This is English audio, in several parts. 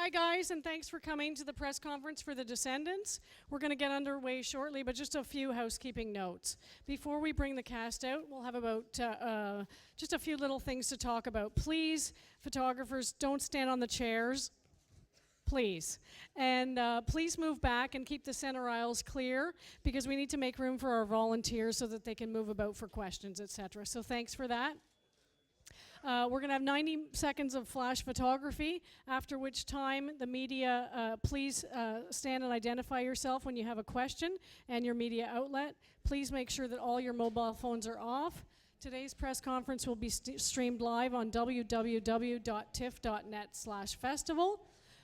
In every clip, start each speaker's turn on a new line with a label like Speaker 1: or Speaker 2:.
Speaker 1: Hi guys, and thanks for coming to the press conference for the Descendants. We're going to get underway shortly, but just a few housekeeping notes. Before we bring the cast out, we'll have about just a few little things to talk about. Please, photographers, don't stand on the chairs. Please. And please move back and keep the center aisles clear because we need to make room for our volunteers so that they can move about for questions, etc. So thanks for that. We're going to have 90 seconds of flash photography, after which time the media, please stand and identify yourself when you have a question and your media outlet. Please make sure that all your mobile phones are off. Today's press conference will be streamed live on www.tiff.net/festival.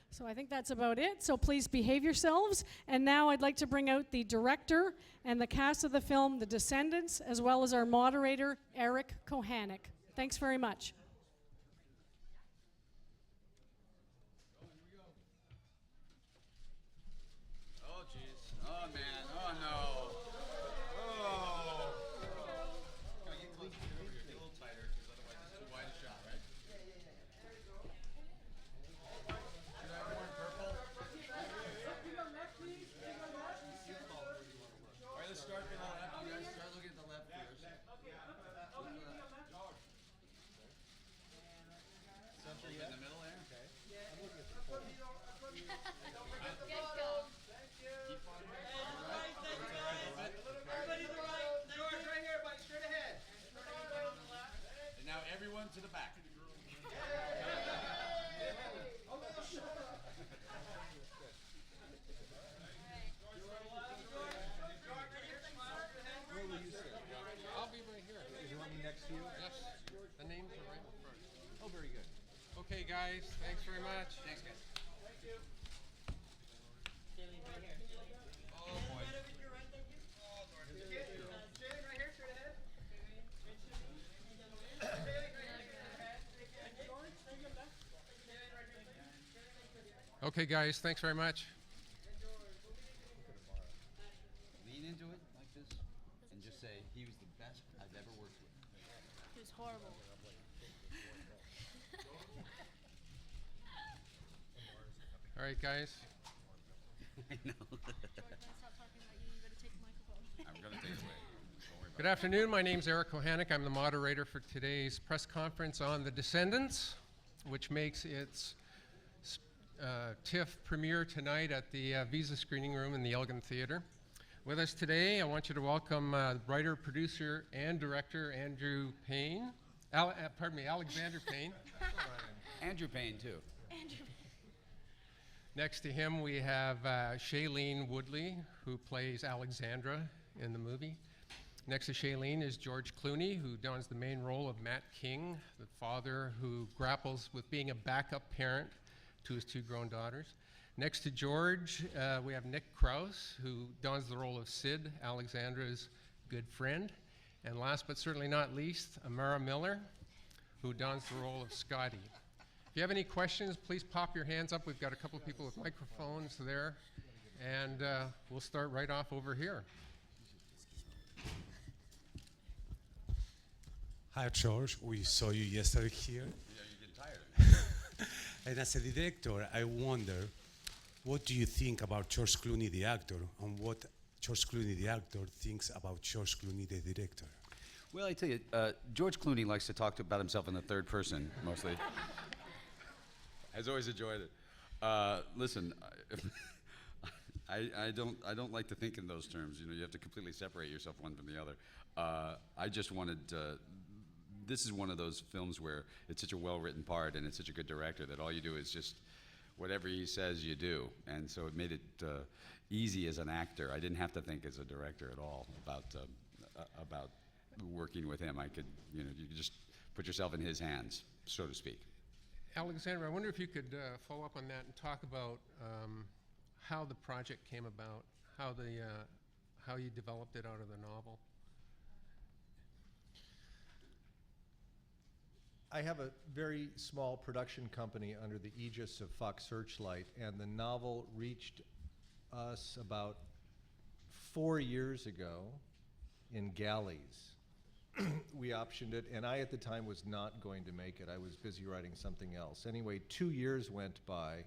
Speaker 1: So I think that's about it. So please behave yourselves. And now I'd like to bring out the director and the cast of the film, The Descendants, as well as our moderator, Eric Kohanek. Thanks very much.
Speaker 2: Oh, jeez. Oh, man. Oh, no. Oh. Can I get closer? Get a little tighter, because otherwise it's too wide a shot, right? Should I have worn purple? All right, let's start with the left. You guys start looking at the left first. Center in the middle there? Okay. I'm looking at the corner. Good go. Keep on right. Everybody to the right. George, right here, buddy. Straight ahead. And now everyone to the back.
Speaker 3: Where will you sit? I'll be right here. Is you want me next to you? Yes. The names are right in front. Oh, very good. Okay, guys. Thanks very much.
Speaker 2: Thanks, guys.
Speaker 4: Thank you. Right here.
Speaker 2: Oh, boy.
Speaker 4: Right over to your right, thank you.
Speaker 2: Oh, Lord.
Speaker 4: Straight right here, straight ahead.
Speaker 3: Okay, guys. Thanks very much.
Speaker 2: Lean into it like this and just say, he was the best I've ever worked with.
Speaker 5: It was horrible.
Speaker 3: All right, guys.
Speaker 2: I know.
Speaker 5: George, when I stop talking about you, you better take the microphone.
Speaker 2: I'm going to take it away. Don't worry about
Speaker 3: Good afternoon. My name's Eric Kohanek. I'm the moderator for today's press conference on The Descendants, which makes its TIFF premiere tonight at the Visa Screening Room in the Elgin Theatre. With us today, I want you to welcome writer, producer, and director Andrew Payne. Alexander Payne.
Speaker 2: Andrew Payne, too.
Speaker 5: Andrew.
Speaker 3: Next to him, we have Shailene Woodley, who plays Alexandra in the movie. Next to Shailene is George Clooney, who dons the main role of Matt King, the father who grapples with being a backup parent to his two grown daughters. Next to George, we have Nick Krause, who dons the role of Sid, Alexandra's good friend. And last but certainly not least, Amara Miller, who dons the role of Scotty. If you have any questions, please pop your hands up. We've got a couple of people with microphones there. And we'll start right off over here.
Speaker 6: Hi, George. We saw you yesterday here.
Speaker 2: Yeah, you're getting tired.
Speaker 6: And as a director, I wonder, what do you think about George Clooney, the actor, and what George Clooney, the actor, thinks about George Clooney, the director?
Speaker 2: Well, I tell you, George Clooney likes to talk about himself in the third person, mostly. Has always enjoyed it. Listen, I don't like to think in those terms. You know, you have to completely separate yourself one from the other. I just wanted. This is one of those films where it's such a well-written part and it's such a good director that all you do is just whatever he says you do, and so it made it easy as an actor. I didn't have to think as a director at all about working with him. I could, you could just put yourself in his hands, so to speak.
Speaker 3: Alexandra, I wonder if you could follow up on that and talk about how the project came about, how you developed it out of the novel.
Speaker 7: I have a very small production company under the aegis of Fox Searchlight, and the novel reached us about 4 years ago in galleys. We optioned it, and I at the time was not going to make it. I was busy writing something else. Anyway, 2 years went by.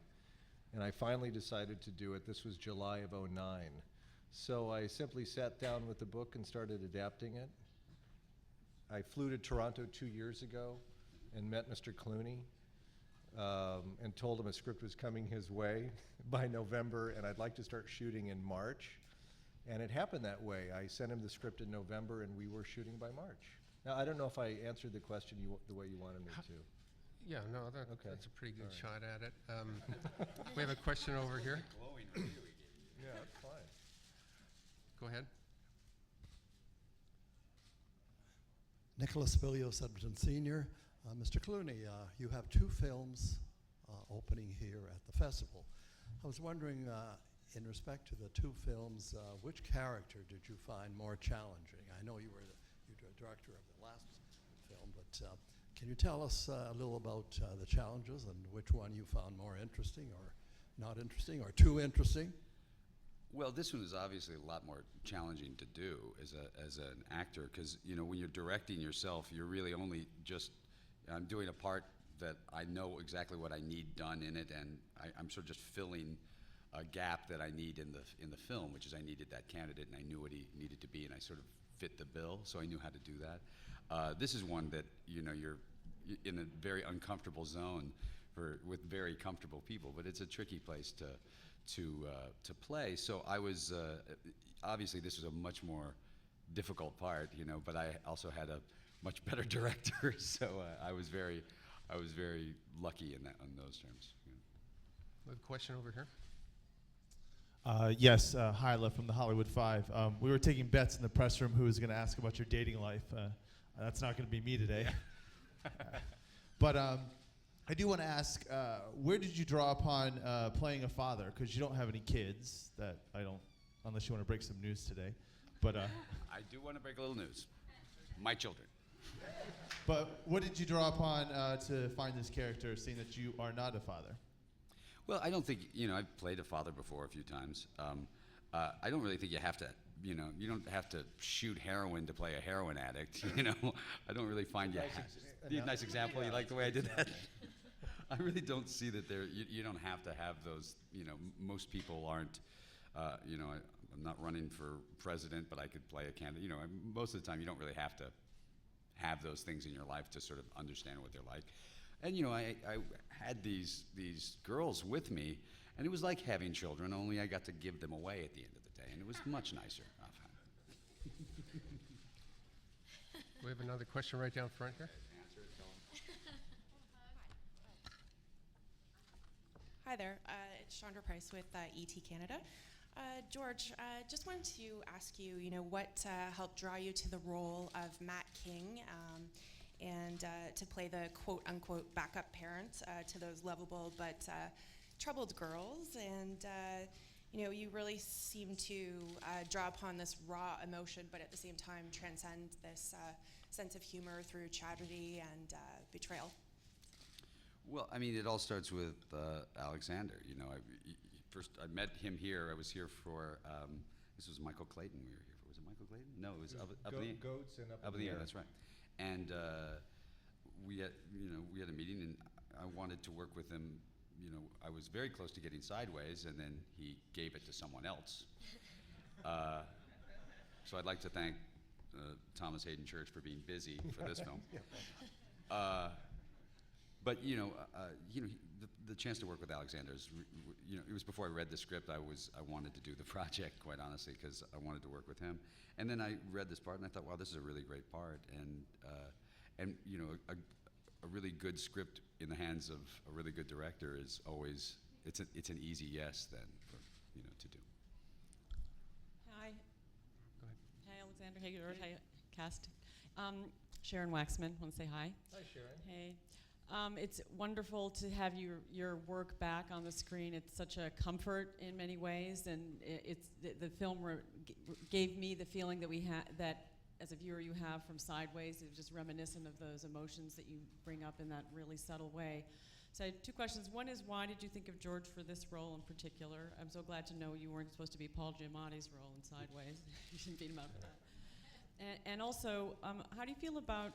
Speaker 7: And I finally decided to do it. This was July of '09. So I simply sat down with the book and started adapting it. I flew to Toronto 2 years ago and met Mr. Clooney and told him a script was coming his way by November, and I'd like to start shooting in March. And it happened that way. I sent him the script in November, and we were shooting by March. Now, I don't know if I answered the question the way you wanted me to.
Speaker 3: Yeah, no,
Speaker 7: Okay.
Speaker 3: that's a pretty good
Speaker 7: All
Speaker 3: shot at it. We have a question over here.
Speaker 7: Yeah, that's fine.
Speaker 3: Go ahead.
Speaker 8: Nicholas Bilios, Edmonton Senior. Mr. Clooney, you have 2 films opening here at the festival. I was wondering, in respect to the 2 films, which character did you find more challenging? I know you were the director of the last film, but can you tell us a little about the challenges and which one you found more interesting or not interesting or too interesting?
Speaker 2: Well, this one is obviously a lot more challenging to do as an actor, because when you're directing yourself, you're really only just I'm doing a part that I know exactly what I need done in it, and I'm sort of just filling a gap that I need in the film, which is I needed that candidate, and I knew what he needed to be, and I sort of fit the bill, so I knew how to do that. This is one that you're in a very uncomfortable zone with very comfortable people, but it's a tricky place to play. So I was obviously this was a much more difficult part, but I also had a much better director, so I was very lucky in those terms.
Speaker 3: We have a question over here.
Speaker 9: Yes, Hyla from the Hollywood Five. We were taking bets in the press room who was going to ask about your dating life. That's not going to be me today. But I do want to ask, where did you draw upon playing a father? Because you don't have any kids. Unless you want to break some news today. But
Speaker 2: I do want to break a little news. My children.
Speaker 9: But what did you draw upon to find this character, seeing that you are not a father?
Speaker 2: Well, I don't think, I've played a father before a few times. I don't really think you have to, you don't have to shoot heroin to play a heroin addict, I don't really find nice example. You like the way I did that? I really don't see that you don't have to have those, most people aren't, I'm not running for president, but I could play a candidate. Most of the time you don't really have to have those things in your life to sort of understand what they're like. And I had these girls with me, and it was like having children, only I got to give them away at the end of the day, and it was much nicer.
Speaker 3: We have another question right down front here.
Speaker 10: Hi there, it's Chandra Price with ET Canada. George, just wanted to ask you, what helped draw you to the role of Matt King and to play the quote-unquote backup parent to those lovable but troubled girls. And, you really seem to draw upon this raw emotion, but at the same time transcend this sense of humor through tragedy and betrayal.
Speaker 2: Well, I mean, it all starts with Alexander. First I met him here. I was here for, this was Michael Clayton we were here for. Was it Michael Clayton? No, it was up in the
Speaker 7: Goats and
Speaker 2: Up in the Air, that's right. And we had a meeting, and I wanted to work with him. I was very close to getting Sideways, and then he gave it to someone else. So I'd like to thank Thomas Hayden Church for being busy for this film. But the chance to work with Alexander is, it was before I read the script. I wanted to do the project, quite honestly, because I wanted to work with him. And then I read this part, and I thought, wow, this is a really great part. And a really good script in the hands of a really good director is always it's an easy yes then to do.
Speaker 11: Hi.
Speaker 3: Go ahead.
Speaker 11: Hi, Alexander. Hey, George. Hi, cast. Sharon Waxman. Want to say hi?
Speaker 7: Hi, Sharon.
Speaker 11: Hey. It's wonderful to have your work back on the screen. It's such a comfort in many ways, and the film gave me the feeling that as a viewer you have from Sideways. It was just reminiscent of those emotions that you bring up in that really subtle way. So I had 2 questions. One is, why did you think of George for this role in particular? I'm so glad to know you weren't supposed to be Paul Giamatti's role in Sideways. You shouldn't beat him up for that. And also, how do you feel about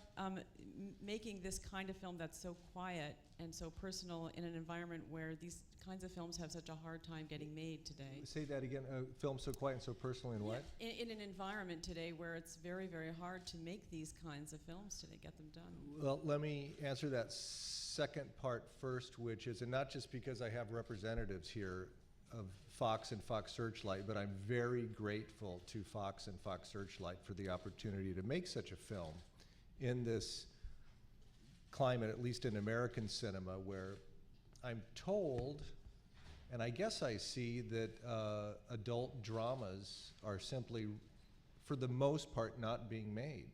Speaker 11: making this kind of film that's so quiet and so personal in an environment where these kinds of films have such a hard time getting made today?
Speaker 7: Say that again. Film so quiet and so personal in what?
Speaker 11: In an environment today where it's very, very hard to make these kinds of films today, get them done.
Speaker 7: Well, let me answer that second part first, which is, and not just because I have representatives here of Fox and Fox Searchlight, but I'm very grateful to Fox and Fox Searchlight for the opportunity to make such a film in this climate, at least in American cinema, where I'm told, and I guess I see, that adult dramas are simply, for the most part, not being made.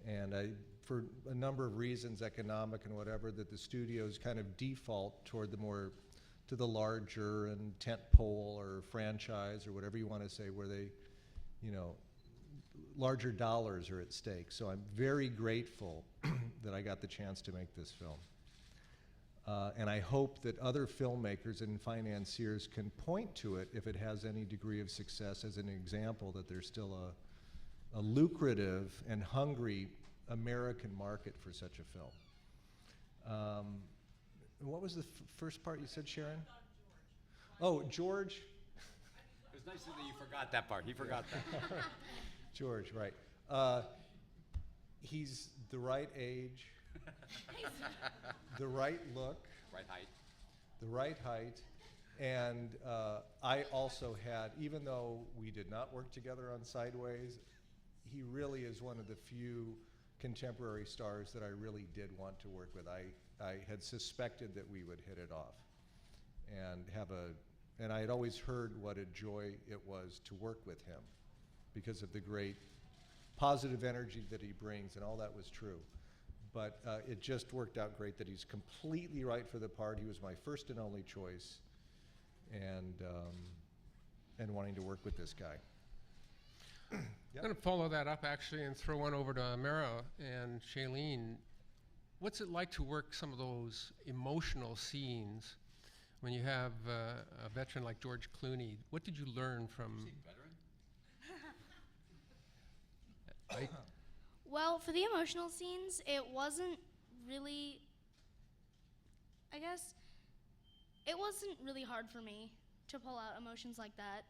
Speaker 7: And for a number of reasons, economic and whatever, that the studios kind of default toward to the larger and tentpole or franchise or whatever you want to say, where they, larger dollars are at stake. So I'm very grateful that I got the chance to make this film. And I hope that other filmmakers and financiers can point to it, if it has any degree of success, as an example that there's still a lucrative and hungry American market for such a film. What was the first part you said, Sharon? Oh, George.
Speaker 2: It was nice that you forgot that part. He forgot that.
Speaker 7: George, right. He's the right age, the right look,
Speaker 2: Right height.
Speaker 7: the right height, and I also had, even though we did not work together on Sideways, he really is one of the few contemporary stars that I really did want to work with. I had suspected that we would hit it off and I had always heard what a joy it was to work with him because of the great positive energy that he brings, and all that was true. But it just worked out great that he's completely right for the part. He was my first and only choice, and wanting to work with this guy.
Speaker 3: I'm going to follow that up, actually, and throw one over to Amara and Shailene. What's it like to work some of those emotional scenes when you have a veteran like George Clooney? What did you learn from... Ike?
Speaker 5: Well, for the emotional scenes, it wasn't really, I guess, it wasn't really hard for me to pull out emotions like that.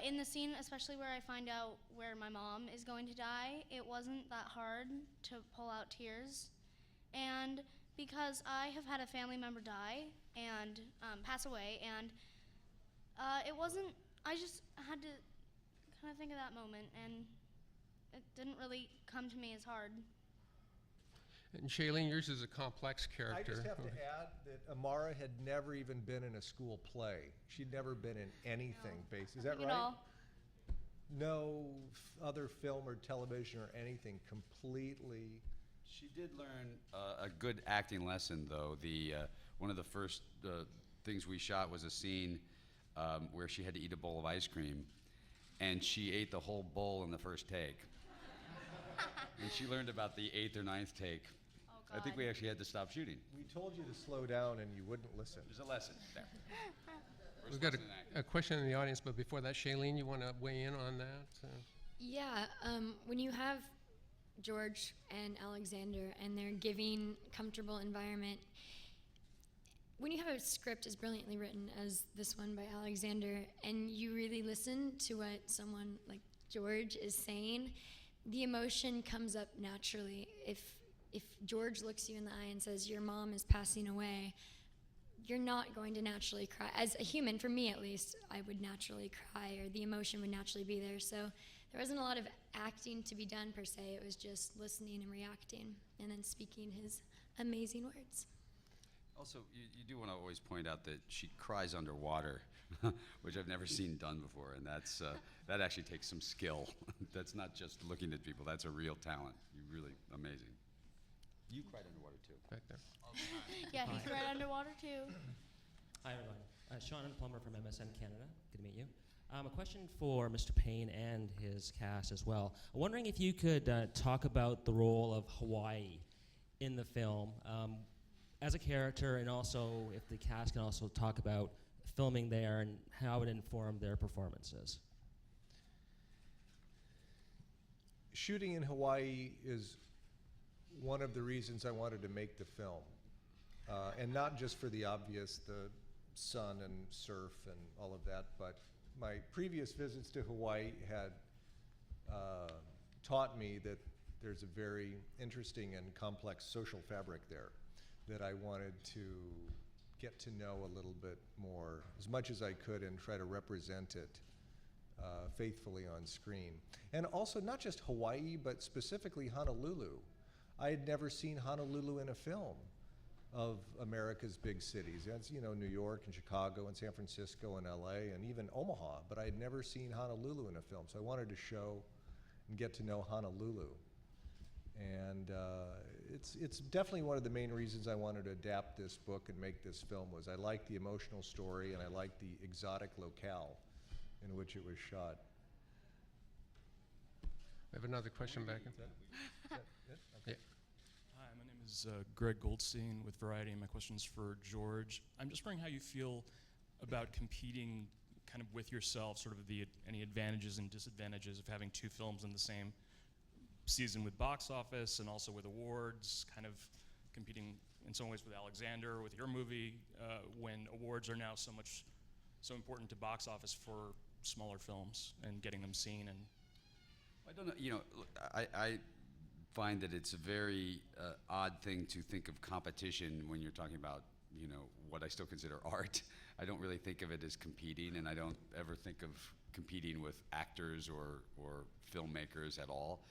Speaker 5: In the scene, especially where I find out where my mom is going to die, it wasn't that hard to pull out tears. And because I have had a family member die and pass away, and it wasn't, I just had to kind of think of that moment, and it didn't really come to me as hard.
Speaker 3: And Shailene, yours is a complex character.
Speaker 7: I just have to add that Amara had never even been in a school play. She'd never been in anything based. Is that
Speaker 5: Nothing
Speaker 7: right?
Speaker 5: at all.
Speaker 7: No other film or television or anything. Completely.
Speaker 2: She did learn a good acting lesson, though. One of the first things we shot was a scene where she had to eat a bowl of ice cream, and she ate the whole bowl in the first take. And she learned about the 8th or 9th take.
Speaker 5: Oh,
Speaker 2: I think we actually had to stop shooting.
Speaker 7: We told you to slow down and you wouldn't listen.
Speaker 2: There's a lesson there.
Speaker 3: We've got a question in the audience, but before that, Shailene, you want to weigh in on that?
Speaker 12: Yeah, when you have George and Alexander and they're giving comfortable environment, when you have a script as brilliantly written as this one by Alexander, and you really listen to what someone like George is saying, the emotion comes up naturally. If George looks you in the eye and says, your mom is passing away, you're not going to naturally cry. As a human, for me at least, I would naturally cry, or the emotion would naturally be there. So there wasn't a lot of acting to be done per se. It was just listening and reacting, and then speaking his amazing words.
Speaker 2: Also, you do want to always point out that she cries underwater, which I've never seen done before, and that actually takes some skill. That's not just looking at people, that's a real talent. You're really amazing. You cried underwater too.
Speaker 3: Back there.
Speaker 5: Yeah, he cried underwater too.
Speaker 13: Hi everyone, Sean Plummer from MSN Canada, good to meet you. A question for Mr. Payne and his cast as well. I'm wondering if you could talk about the role of Hawaii in the film as a character, and also if the cast can also talk about filming there and how it informed their performances.
Speaker 7: shooting in Hawaii is one of the reasons I wanted to make the film. And not just for the obvious, the sun and surf and all of that, but my previous visits to Hawaii had taught me that there's a very interesting and complex social fabric there that I wanted to get to know a little bit more, as much as I could, and try to represent it faithfully on screen. And also not just Hawaii, but specifically Honolulu. I had never seen Honolulu in a film of America's big cities. That's, you know, New York and Chicago and San Francisco and LA and even Omaha, but I had never seen Honolulu in a film. So I wanted to show and get to know Honolulu. And it's definitely one of the main reasons I wanted to adapt this book and make this film. Was I liked the emotional story and I liked the exotic locale in which it was shot.
Speaker 3: We have another question back in.
Speaker 7: Is that it? Okay.
Speaker 14: Hi, my name is Greg Goldstein with Variety, and my question's for George. I'm just wondering how you feel about competing kind of with yourself, sort of any advantages and disadvantages of having two films in the same season with box office and also with awards, kind of competing in some ways with Alexander, with your movie, when awards are now so important to box office for smaller films and getting them seen. And
Speaker 2: I don't know, you know, look, I find that it's a very odd thing to think of competition when you're talking about, you know, what I still consider art. I don't really think of it as competing, and I don't ever think of competing with actors or filmmakers at all.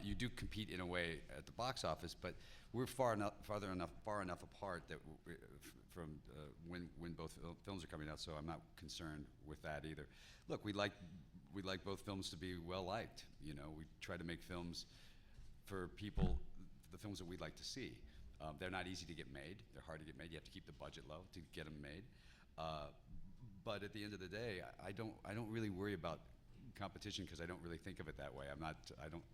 Speaker 2: You do compete in a way at the box office, but we're far enough apart that from when both films are coming out. So I'm not concerned with that either. Look, we like both films to be well liked. You know, we try to make films for people, the films that we'd like to see. They're not easy to get made. They're hard to get made. You have to keep the budget low to get them made. But at the end of the day, I don't really worry about competition because I don't really think of it that way. I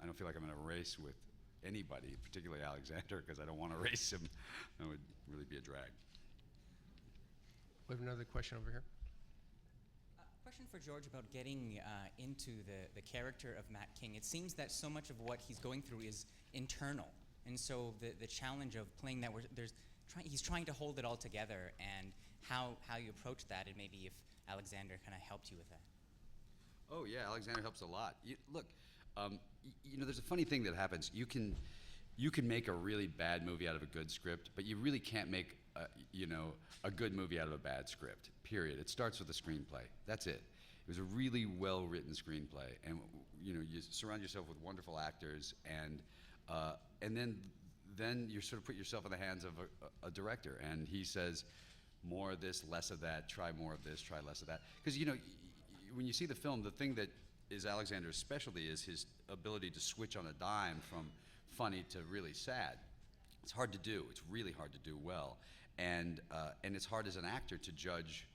Speaker 2: don't feel like I'm in a race with anybody, particularly Alexander, because I don't want to race him. That would really be a drag.
Speaker 3: We have another question over here.
Speaker 15: Question for George about getting into the character of Matt King. It seems that so much of what he's going through is internal, and so the challenge of playing that, he's trying to hold it all together, and how you approach that, and maybe if Alexander kind of helped you with that.
Speaker 2: Oh yeah, Alexander helps a lot. Look, you know, there's a funny thing that happens. You can make a really bad movie out of a good script, but you really can't make a good movie out of a bad script. Period. It starts with a screenplay. That's it. It was a really well-written screenplay, and you know, you surround yourself with wonderful actors, and then you sort of put yourself in the hands of a director, and he says, more of this, less of that. Try more of this. Try less of that. Because you know, when you see the film, the thing that is Alexander's specialty is his ability to switch on a dime from funny to really sad. It's hard to do. It's really hard to do well, and it's hard as an actor to judge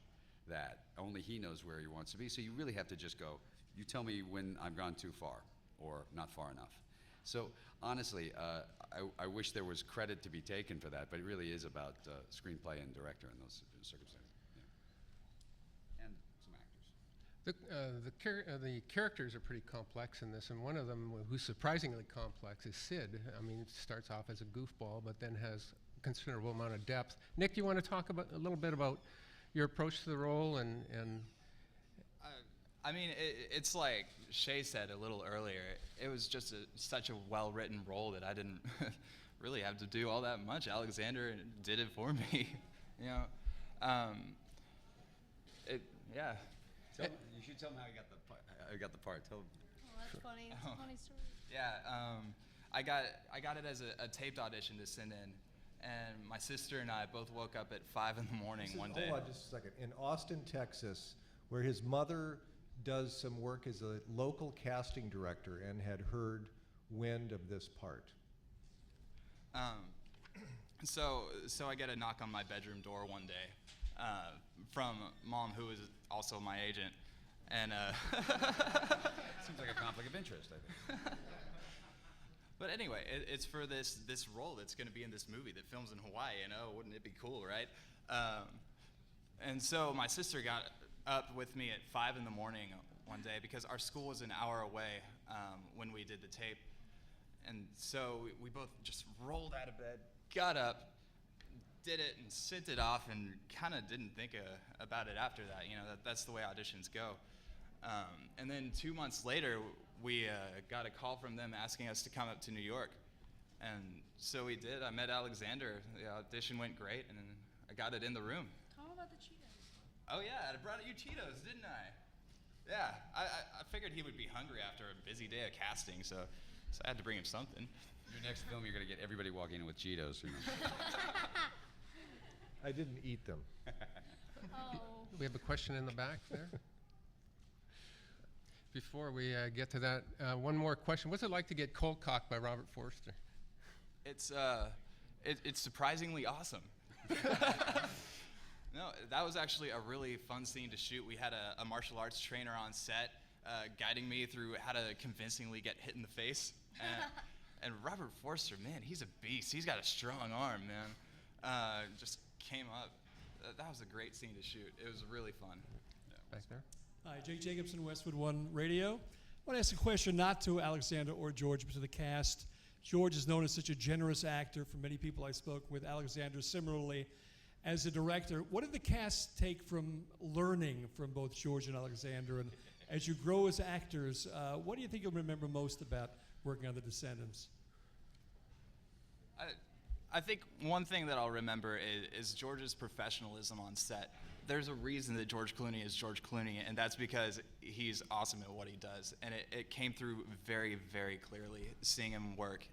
Speaker 2: that. Only he knows where he wants to be. So you really have to just go, you tell me when I've gone too far or not far enough. So honestly, I wish there was credit to be taken for that, but it really is about screenplay and director in those circumstances. Yeah. And some actors.
Speaker 3: The characters are pretty complex in this, and one of them, who's surprisingly complex, is Sid. I mean, it starts off as a goofball, but then has a considerable amount of depth. Nick, you want to talk a little bit about your approach to the role and
Speaker 16: I mean, it's like Shay said a little earlier. It was just such a well-written role that I didn't really have to do all that much. Alexander did it for me, you know. Yeah.
Speaker 2: You should tell them how you got the part. Tell them.
Speaker 5: Oh, that's funny. It's a funny story.
Speaker 16: Yeah. I got it as a taped audition to send in. And my sister and I both woke up at 5 in the morning one day.
Speaker 7: Hold on just a second. In Austin, Texas, where his mother does some work as a local casting director and had heard wind of this part.
Speaker 16: So I get a knock on my bedroom door one day from Mom, who is also my agent. And
Speaker 2: seems like a conflict of interest, I think.
Speaker 16: But anyway, it's for this role that's going to be in this movie that films in Hawaii, and oh, wouldn't it be cool, right? And so my sister got up with me at 5 in the morning one day because our school was an hour away when we did the tape. And so we both just rolled out of bed, got up, did it, and sent it off, and kind of didn't think about it after that. You know, that's the way auditions go. And then 2 months later, we got a call from them asking us to come up to New York. And so we did. I met Alexander. The audition went great, and I got it in the room.
Speaker 5: How about the Cheetos?
Speaker 16: Oh yeah, I brought you Cheetos, didn't I? Yeah, I figured he would be hungry after a busy day of casting, so I had to bring him something.
Speaker 2: Your next film, you're gonna get everybody walking in with Cheetos. You know?
Speaker 7: I didn't eat them.
Speaker 5: Oh.
Speaker 3: We have a question in the back there. Before we get to that, one more question. What's it like to get cold cocked by Robert Forster?
Speaker 16: It's surprisingly awesome. No, that was actually a really fun scene to shoot. We had a martial arts trainer on set guiding me through how to convincingly get hit in the face. And Robert Forster, man, he's a beast. He's got a strong arm, man. Just came up. That was a great scene to shoot. It was really fun.
Speaker 3: Back there.
Speaker 17: Hi, Jake Jacobson, Westwood One Radio. I want to ask a question not to Alexander or George, but to the cast. George is known as such a generous actor from many people I spoke with. Alexander, similarly, as a director. What did the cast take from learning from both George and Alexander? And as you grow as actors, what do you think you'll remember most about working on The Descendants?
Speaker 16: I think one thing that I'll remember is George's professionalism on set. There's a reason that George Clooney is George Clooney, and that's because he's awesome at what he does. And it came through very, very clearly, seeing him work.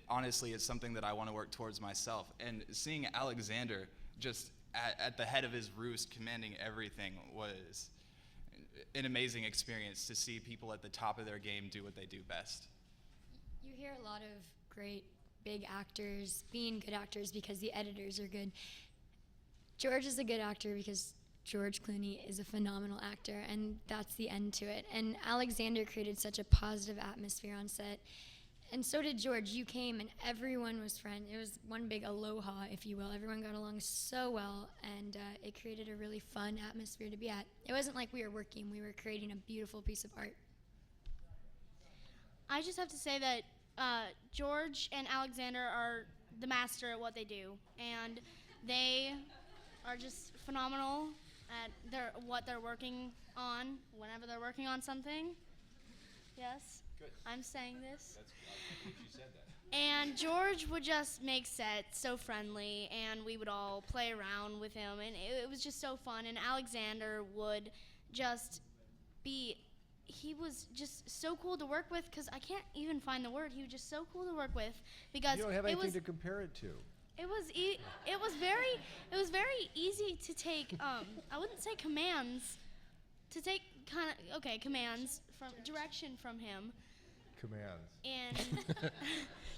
Speaker 16: Honestly, it's something that I want to work towards myself. And seeing Alexander just at the head of his roost, commanding everything, was an amazing experience to see people at the top of their game do what they do best.
Speaker 12: You hear a lot of great big actors being good actors because the editors are good. George is a good actor because George Clooney is a phenomenal actor, and that's the end to it. And Alexander created such a positive atmosphere on set, and so did George. You came, and everyone was friends. It was one big aloha, if you will. Everyone got along so well, and it created a really fun atmosphere to be at. It wasn't like we were working. We were creating a beautiful piece of art.
Speaker 5: I just have to say that George and Alexander are the master at what they do, and they are just phenomenal at what they're working on whenever they're working on something. Yes, good. I'm saying this.
Speaker 2: You said that.
Speaker 5: And George would just make sets so friendly, and we would all play around with him, and it was just so fun. And Alexander would just be, he was just so cool to work with, because I can't even find the word. He was just so cool to work with, because
Speaker 7: You don't have anything to compare it to.
Speaker 5: it was very easy to take. I wouldn't say commands, to take commands from direction from him.
Speaker 7: Commands.
Speaker 5: And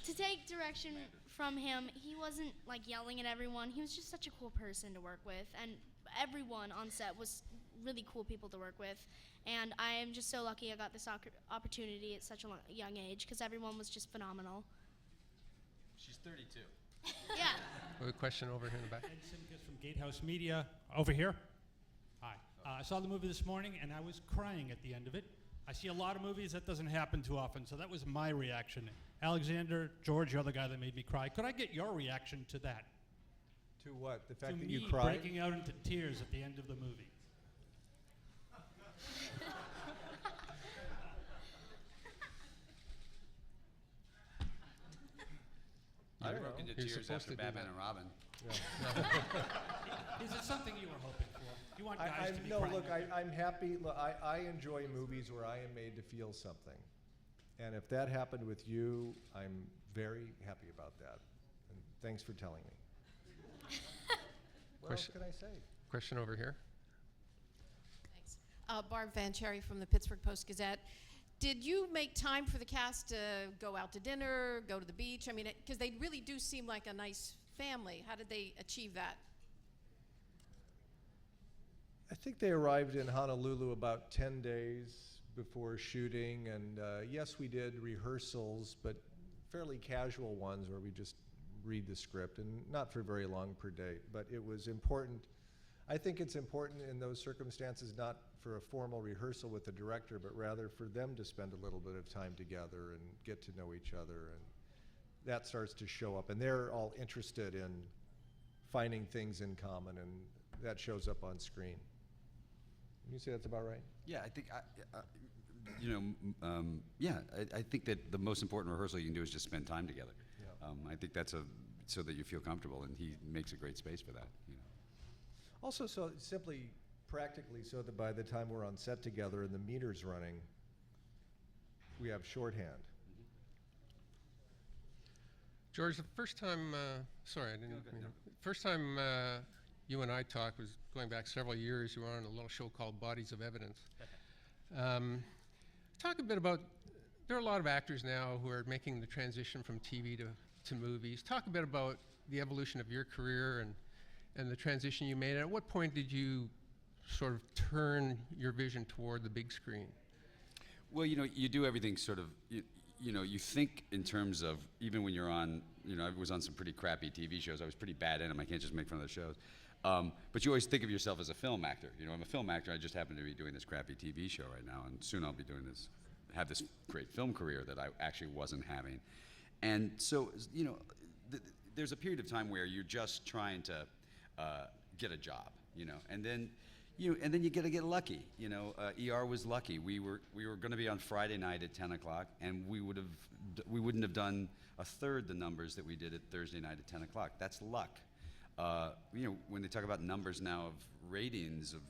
Speaker 5: to take direction from him, he wasn't like yelling at everyone. He was just such a cool person to work with, and everyone on set was really cool people to work with. And I am just so lucky I got this opportunity at such a young age, because everyone was just phenomenal.
Speaker 2: She's 32.
Speaker 5: Yeah.
Speaker 3: We have a question over here in the back.
Speaker 18: Ed Simkus from Gatehouse Media. Over here. Hi. I saw the movie this morning, and I was crying at the end of it. I see a lot of movies that doesn't happen too often, so that was my reaction. Alexander, George, you're the guy that made me cry. Could I get your reaction to that?
Speaker 7: To what? The fact
Speaker 18: to
Speaker 7: that
Speaker 18: me
Speaker 7: you cried?
Speaker 18: breaking out into tears at the end of the movie.
Speaker 2: You
Speaker 7: I don't
Speaker 2: broke
Speaker 7: know.
Speaker 2: into
Speaker 3: You're
Speaker 2: tears
Speaker 3: supposed
Speaker 2: after
Speaker 3: to do
Speaker 2: Batman
Speaker 3: that.
Speaker 2: and Robin.
Speaker 18: Is it something you were hoping for? You want guys to be
Speaker 7: no,
Speaker 18: crying?
Speaker 7: look, I'm happy. Look, I enjoy movies where I am made to feel something. And if that happened with you, I'm very happy about that. And thanks for telling me. What else can I say?
Speaker 3: Question over here.
Speaker 19: Thanks. Barb Van Cherry from the Pittsburgh Post-Gazette. Did you make time for the cast to go out to dinner, go to the beach? I mean, because they really do seem like a nice family. How did they achieve that?
Speaker 7: I think they arrived in Honolulu about 10 days before shooting, and yes, we did rehearsals, but fairly casual ones where we just read the script, and not for very long per date. But it was important. I think it's important in those circumstances not for a formal rehearsal with the director, but rather for them to spend a little bit of time together and get to know each other, and that starts to show up. And they're all interested in finding things in common, and that shows up on screen. You say that's about right?
Speaker 2: Yeah, I think, I think that the most important rehearsal you can do is just spend time together.
Speaker 7: Yeah.
Speaker 2: I think that's so that you feel comfortable, and he makes a great space for that. You know.
Speaker 7: Also, so simply practically, so that by the time we're on set together and the meter's running, we have shorthand.
Speaker 3: George, the first time, sorry, I didn't. First time you and I talked was going back several years. You were on a little show called Bodies of Evidence. Talk a bit about, there are a lot of actors now who are making the transition from TV to movies. Talk a bit about the evolution of your career and the transition you made. And at what point did you sort of turn your vision toward the big screen?
Speaker 2: Well, you do everything sort of, you think in terms of, even when you're on, I was on some pretty crappy TV shows. I was pretty bad in them. I can't just make fun of the shows. But you always think of yourself as a film actor. I'm a film actor. I just happen to be doing this crappy TV show right now, and soon I'll be have this great film career that I actually wasn't having. And so, there's a period of time where you're just trying to get a job, and then you gotta get lucky. ER was lucky. We were going to be on Friday night at 10 o'clock, and we wouldn't have done a third the numbers that we did at Thursday night at 10 o'clock. That's luck. When they talk about numbers now of ratings of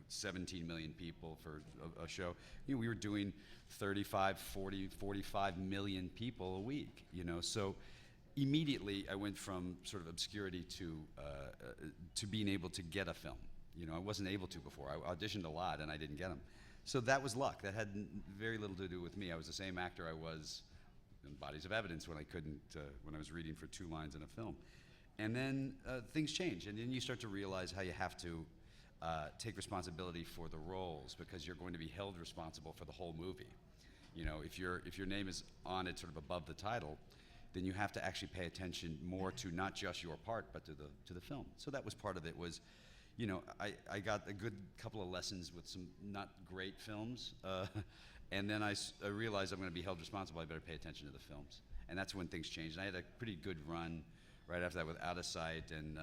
Speaker 2: 17 million people for a show, we were doing 35, 40, 45 million people a week. So immediately I went from sort of obscurity to being able to get a film. I wasn't able to before. I auditioned a lot and I didn't get them. So that was luck. That had very little to do with me. I was the same actor I was in Bodies of Evidence when I couldn't, when I was reading for 2 lines in a film. And then things change, and then you start to realize how you have to take responsibility for the roles, because you're going to be held responsible for the whole movie. If your name is on it sort of above the title, then you have to actually pay attention more to not just your part, but to the film. So that was part of it. Was, I got a good couple of lessons with some not great films, and then I realized I'm going to be held responsible. I better pay attention to the films, and that's when things changed. And I had a pretty good run right after that with Out of Sight and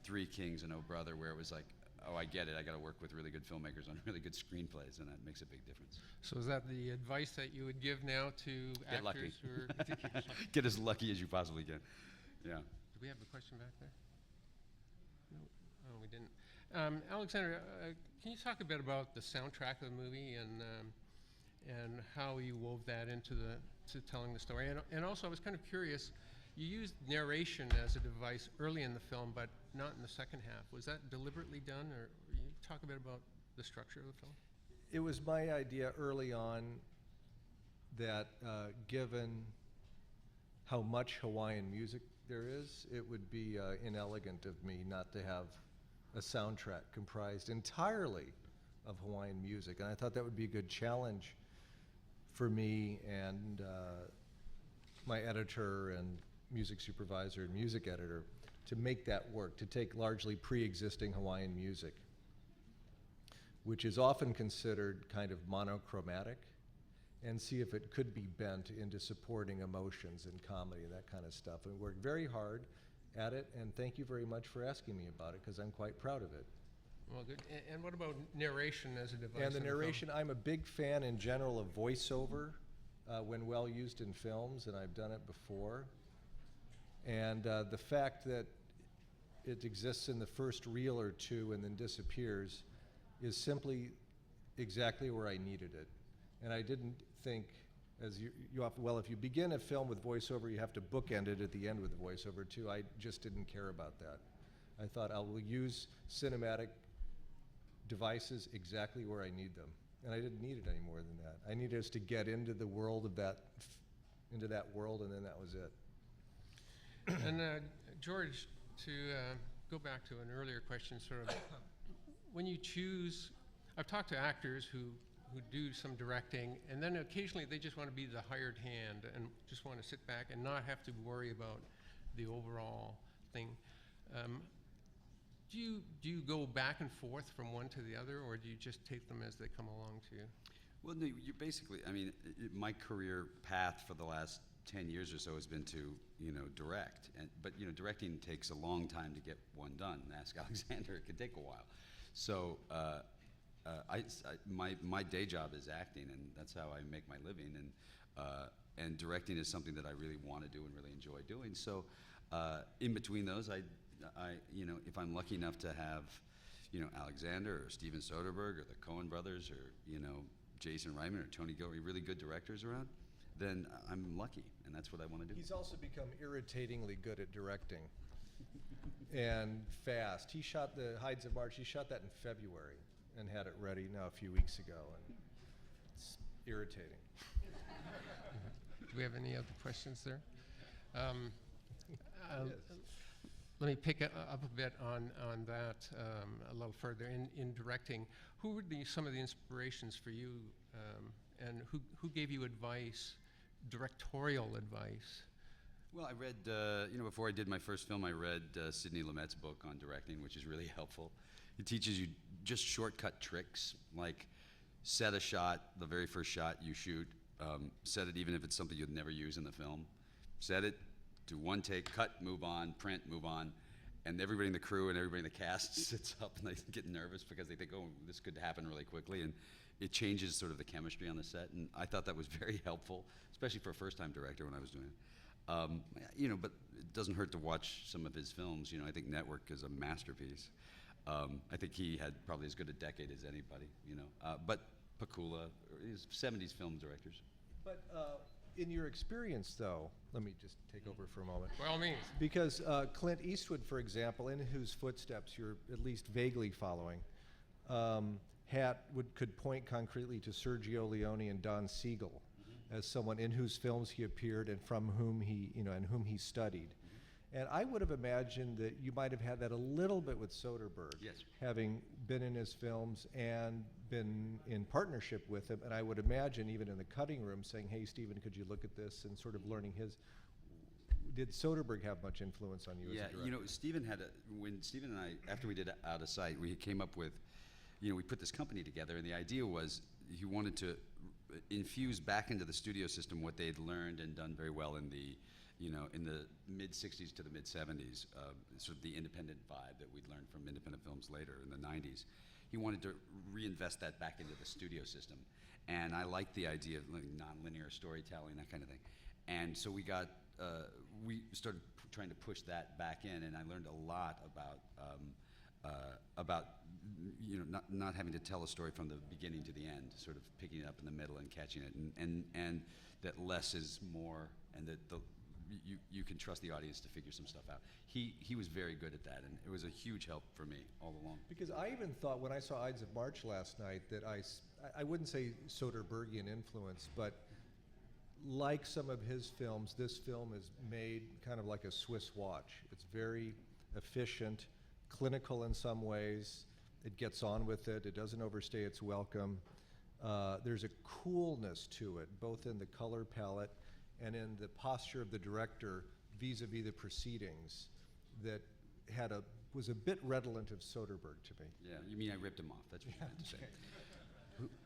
Speaker 2: Three Kings and Oh Brother, where it was like, oh, I get it. I got to work with really good filmmakers on really good screenplays, and that makes a big difference.
Speaker 3: So is that the advice that you would give now to
Speaker 2: Get lucky.
Speaker 3: actors who are...
Speaker 2: Get as lucky as you possibly can. Yeah.
Speaker 3: Do we have a question back there? No. Oh, we didn't. Alexander, can you talk a bit about the soundtrack of the movie and how you wove that into to telling the story? And also, I was kind of curious. You used narration as a device early in the film, but not in the second half. Was that deliberately done, or you talk a bit about the structure of the film?
Speaker 7: It was my idea early on that given how much Hawaiian music there is, it would be inelegant of me not to have a soundtrack comprised entirely of Hawaiian music. And I thought that would be a good challenge for me and my editor and music supervisor and music editor to make that work, to take largely pre-existing Hawaiian music, which is often considered kind of monochromatic, and see if it could be bent into supporting emotions and comedy and that kind of stuff. And we worked very hard at it, and thank you very much for asking me about it, because I'm quite proud of it.
Speaker 3: Well, good. And what about narration as a device?
Speaker 7: And the
Speaker 3: in film?
Speaker 7: narration, I'm a big fan in general of voiceover when well used in films, and I've done it before. And the fact that it exists in the first reel or two and then disappears is simply exactly where I needed it. And I didn't think, as you often, well, if you begin a film with voiceover, you have to bookend it at the end with voiceover too. I just didn't care about that. I thought I will use cinematic devices exactly where I need them. And I didn't need it any more than that. I needed us to get into the world of into that world, and then that was it.
Speaker 3: And George, to go back to an earlier question, sort of, when you choose, I've talked to actors who do some directing, and then occasionally they just want to be the hired hand and just want to sit back and not have to worry about the overall thing. Do you go back and forth from one to the other, or do you just take them as they come along to you?
Speaker 2: Well, no, you basically, I mean, my career path for the last 10 years or so has been to, direct. But, directing takes a long time to get one done. Ask Alexander, it could take a while. So my day job is acting, and that's how I make my living. And directing is something that I really want to do and really enjoy doing. So in between those, if I'm lucky enough to have, Alexander or Steven Soderbergh or the Coen brothers or, Jason Reitman or Tony Gilroy, really good directors around, then I'm lucky, and that's what I want to do.
Speaker 7: He's also become irritatingly good at directing and fast. He shot the Hides of March, he shot that in February and had it ready now a few weeks ago, and it's irritating.
Speaker 3: Do we have any other questions there? Let me pick up a bit on that a little further. In directing, who would be some of the inspirations for you, and who gave you advice, directorial advice?
Speaker 2: Well, I read, before I did my first film, I read Sidney Lumet's book on directing, which is really helpful. It teaches you just shortcut tricks, like set a shot, the very first shot you shoot, set it even if it's something you'd never use in the film. Set it, do one take, cut, move on, print, move on. And everybody in the crew and everybody in the cast sits up and they get nervous because they think, oh, this could happen really quickly. And it changes sort of the chemistry on the set. And I thought that was very helpful, especially for a first-time director when I was doing it. But it doesn't hurt to watch some of his films. I think Network is a masterpiece. I think he had probably as good a decade as anybody, But Pakula, 70s film directors.
Speaker 7: But in your experience, though, let me just take over for a moment.
Speaker 3: By all means.
Speaker 7: Because Clint Eastwood, for example, in whose footsteps you're at least vaguely following, could point concretely to Sergio Leone and Don Siegel as someone in whose films he appeared and from whom he studied. And I would have imagined that you might have had that a little bit with Soderbergh,
Speaker 2: yes,
Speaker 7: having been in his films and been in partnership with him. And I would imagine even in the cutting room saying, hey, Stephen, could you look at this, and sort of learning his. Did Soderbergh have much influence on you as a director?
Speaker 2: Stephen when Stephen and I, after we did Out of Sight, we came up with, we put this company together, and the idea was he wanted to infuse back into the studio system what they had learned and done very well in the mid-'60s to the mid-'70s, sort of the independent vibe that we'd learned from independent films later in the '90s. He wanted to reinvest that back into the studio system. And I liked the idea of non-linear storytelling, that kind of thing. And so we started trying to push that back in, and I learned a lot about not having to tell a story from the beginning to the end, sort of picking it up in the middle and catching it, and that less is more, and that you can trust the audience to figure some stuff out. He was very good at that, and it was a huge help for me all along.
Speaker 7: Because I even thought when I saw Ides of March last night that I wouldn't say Soderberghian influence, but like some of his films, this film is made kind of like a Swiss watch. It's very efficient, clinical in some ways. It gets on with it. It doesn't overstay its welcome. There's a coolness to it, both in the color palette and in the posture of the director vis-a-vis the proceedings, that was a bit redolent of Soderbergh to me.
Speaker 2: Yeah, you mean I ripped him off? That's what you meant to say.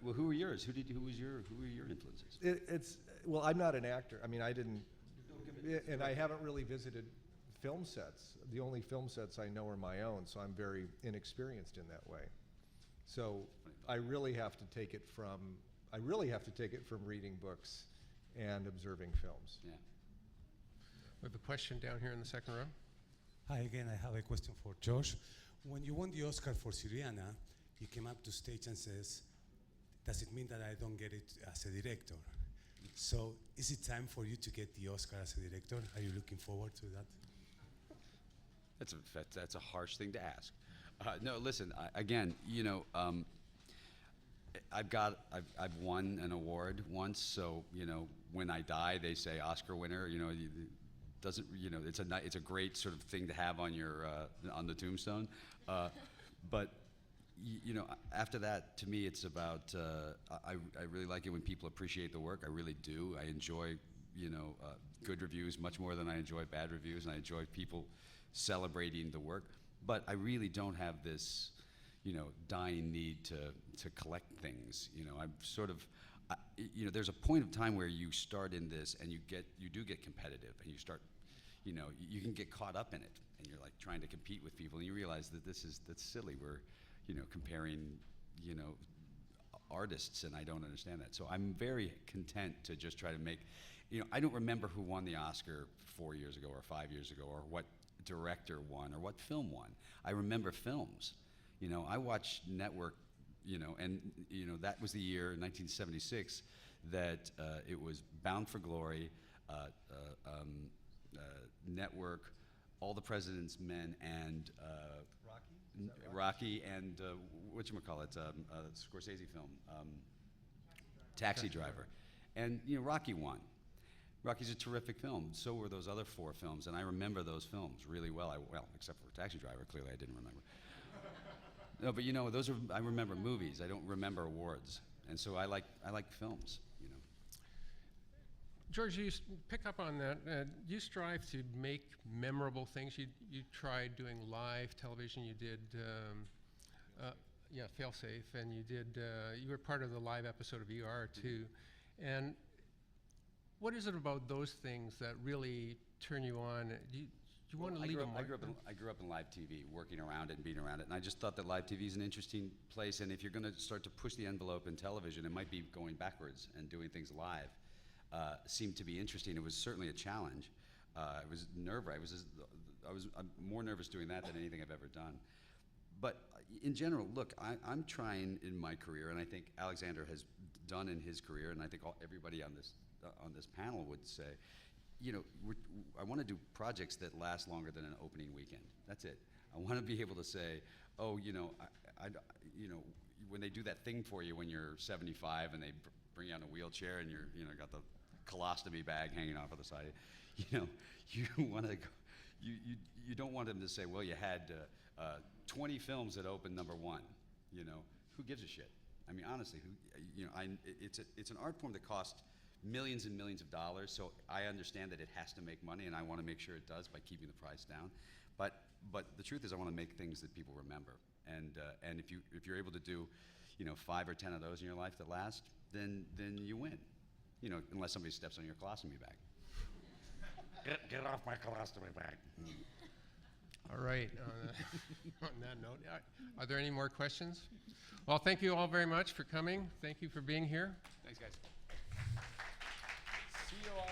Speaker 2: Who were yours? Who were your influences?
Speaker 7: Well, I'm not an actor. I mean, I didn't, and I haven't really visited film sets. The only film sets I know are my own, so I'm very inexperienced in that way. So I really have to take it from reading books and observing films.
Speaker 2: Yeah.
Speaker 3: We have a question down here in the second row.
Speaker 6: Hi again, I have a question for Josh. When you won the Oscar for Syriana, you came up to stage and says, does it mean that I don't get it as a director? So is it time for you to get the Oscar as a director? Are you looking forward to that?
Speaker 2: That's a harsh thing to ask. No, listen, I've won an award once, so when I die, they say Oscar winner. It's a great sort of thing to have on your on the tombstone. But after that, to me, it's about. I really like it when people appreciate the work. I really do. I enjoy good reviews much more than I enjoy bad reviews, and I enjoy people celebrating the work. but I really don't have this, dying need to collect things. I'm sort of, there's a point of time where you start in this and you do get competitive, and you start, you can get caught up in it, and you're like trying to compete with people, and you realize that that's silly. We're, comparing, artists, and I don't understand that. So I'm very content to just try to make, I don't remember who won the Oscar 4 years ago or 5 years ago, or what director won or what film won. I remember films. I watched Network, and that was the year in 1976 that it was Bound for Glory, Network, All the President's Men, and Rocky, and whatchamacallit, Scorsese film, Taxi Driver. And Rocky won. Rocky's a terrific film. So were those other 4 films, and I remember those films really well. Well, except for Taxi Driver, clearly I didn't remember. No, but those are, I remember movies. I don't remember awards, and so I like films.
Speaker 3: George, you pick up on that. You strive to make memorable things. You tried doing live television. You did, Failsafe, and you were part of the live episode of ER too. And what is it about those things that really turn you on? Do you want to leave a mark?
Speaker 2: I grew up in live TV, working around it and being around it, and I just thought that live TV is an interesting place. And if you're going to start to push the envelope in television, it might be going backwards and doing things live. Seemed to be interesting. It was certainly a challenge. It was nerve-wracking. I'm more nervous doing that than anything I've ever done. But in general, look, I'm trying in my career, and I think Alexander has done in his career, and I think everybody on this panel would say, I want to do projects that last longer than an opening weekend. That's it. I want to be able to say, oh, when they do that thing for you when you're 75 and they bring you on a wheelchair and you're, got the colostomy bag hanging off of the side, you want to go, you don't want them to say, well, you had 20 films that opened number 1. Who gives a shit? I mean, honestly, it's an art form that costs millions and millions of dollars, so I understand that it has to make money, and I want to make sure it does by keeping the price down. But the truth is, I want to make things that people remember, and if you're able to do, 5 or 10 of those in your life that last, then you win. Unless somebody steps on your colostomy bag. Get off my colostomy bag.
Speaker 3: All right. On that note, are there any more questions? Well, thank you all very much for coming. Thank you for being here.
Speaker 2: Thanks, guys.
Speaker 3: See you all.